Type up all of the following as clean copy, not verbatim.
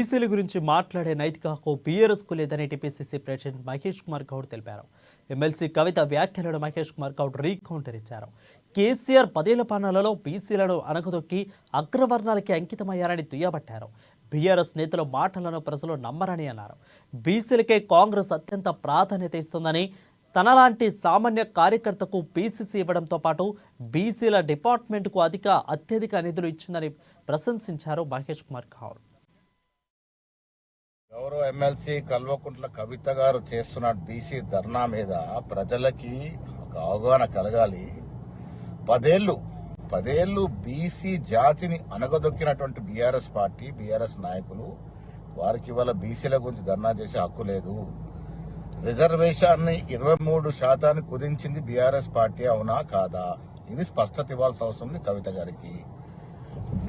బీసీల గురించి మాట్లాడే నైతిక హక్కు బీఆర్ఎస్కు లేదని టీపీసీసీ ప్రెసిడెంట్ మహేష్ కుమార్ గౌడ్ తెలిపారు. ఎమ్మెల్సీ కవిత వ్యాఖ్యలను మహేష్ కుమార్ గౌడ్ రీకౌంటర్ ఇచ్చారు. కేసీఆర్ 10 ఏళ్ల పాలనలో బీసీలను అణగదొక్కి అగ్రవర్ణాలకి అంకితమయ్యారని దుయ్యబట్టారు. బీఆర్ఎస్ నేతల మాటలను ప్రజలు నమ్మరని అన్నారు. బీసీలకే కాంగ్రెస్ అత్యంత ప్రాధాన్యత ఇస్తుందని, తనలాంటి సామాన్య కార్యకర్తకు బీసీసీ ఇవ్వడంతో పాటు బీసీల డిపార్ట్మెంట్కు అత్యధిక నిధులు ఇచ్చిందని ప్రశంసించారు మహేష్ కుమార్ గౌడ్. గౌరవ ఎమ్మెల్సీ కల్వకుంట్ల కవిత గారు చేస్తున్న బీసీ ధర్నా మీద ప్రజలకి ఒక అవగాహన కలగాలి. 10 ఏళ్లు బీసీ జాతిని అనగదొక్కినటువంటి బీఆర్ఎస్ పార్టీ, బీఆర్ఎస్ నాయకులు వారికి ఇవాళ బీసీల గురించి ధర్నా చేసే హక్కు లేదు. రిజర్వేషన్ని 23% కుదించింది బీఆర్ఎస్ పార్టీ, అవునా కాదా? ఇది స్పష్టత ఇవ్వాల్సిన అవసరం ఉంది కవిత గారికి.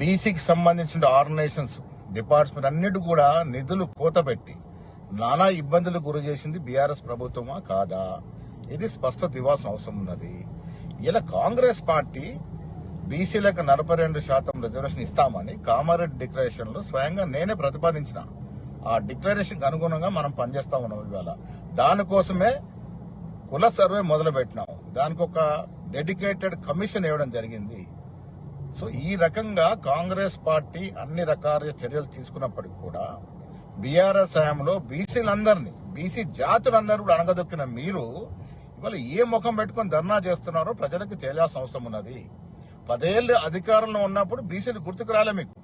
బీసీకి సంబంధించిన ఆర్గనైజేషన్స్, డిపార్ట్మెంట్ అన్నిటి కూడా నిధులు కోతపెట్టి నానా ఇబ్బందులు గురి చేసింది బీఆర్ఎస్ ప్రభుత్వమా కాదా? ఇది స్పష్టత ఇవ్వాల్సిన అవసరం ఉన్నది. ఇలా కాంగ్రెస్ పార్టీ బీసీలకు 42% రిజర్వేషన్ ఇస్తామని కామారెడ్డి డిక్లరేషన్ లో స్వయంగా నేనే ప్రతిపాదించిన. ఆ డిక్లరేషన్ అనుగుణంగా మనం పనిచేస్తా ఉన్నాం. ఇవాళ దానికోసమే కుల సర్వే మొదలు పెట్టినాం. దానికి ఒక డెడికేటెడ్ కమిషన్ ఇవ్వడం జరిగింది. సో ఈ రకంగా కాంగ్రెస్ పార్టీ అన్ని రకాల చర్యలు తీసుకున్నప్పటికీ కూడా బీఆర్ఎస్ హయాంలో బీసీలందరినీ, బీసీ జాతులందరూ కూడా అణగదొక్కిన మీరు ఇవాళ ఏ ముఖం పెట్టుకుని ధర్నా చేస్తున్నారో ప్రజలకు తెలియాల్సిన అవసరం ఉన్నది. 10 ఏళ్ళు అధికారంలో ఉన్నప్పుడు బీసీలు గుర్తుకు రాలే మీకు.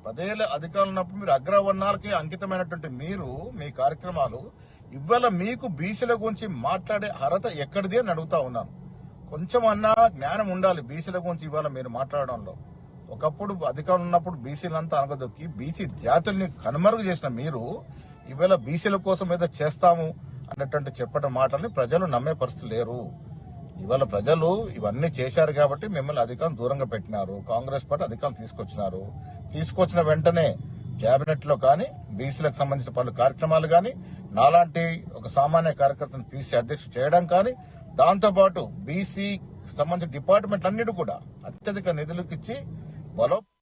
10 ఏళ్ళ అధికారంలో ఉన్నప్పుడు మీరు అగ్రవర్ణాలకి అంకితమైనటువంటి మీరు, మీ కార్యక్రమాలు ఇవాళ మీకు బీసీల గురించి మాట్లాడే అర్హత ఎక్కడిది అని అడుగుతా ఉన్నాను. కొంచెం అన్నా జ్ఞానం ఉండాలి బీసీల గురించి ఇవాళ మీరు మాట్లాడడంలో. ఒకప్పుడు అధికారం ఉన్నప్పుడు బీసీలంతా అనగదొక్కి బీసీ జాతుల్ని కనుమరుగు చేసిన మీరు ఇవాళ బీసీల కోసం ఏదో చేస్తాము అన్నట్టు చెప్పడం మాటల్ని ప్రజలు నమ్మే పరిస్థితి లేరు. ఇవాళ ప్రజలు ఇవన్నీ చేశారు కాబట్టి మిమ్మల్ని అధికారం దూరంగా పెట్టినారు. కాంగ్రెస్ పార్టీ అధికారం తీసుకొచ్చిన వెంటనే కేబినెట్ లో కానీ బీసీలకు సంబంధించిన పలు కార్యక్రమాలు కానీ, నాలాంటి ఒక సామాన్య కార్యకర్తను పీసీ అధ్యక్షుడు చేయడం కానీ, దాంతోపాటు బీసీ సంబంధించిన డిపార్ట్మెంట్లన్నిటి కూడా అత్యధిక నిధులకు ఇచ్చి బలో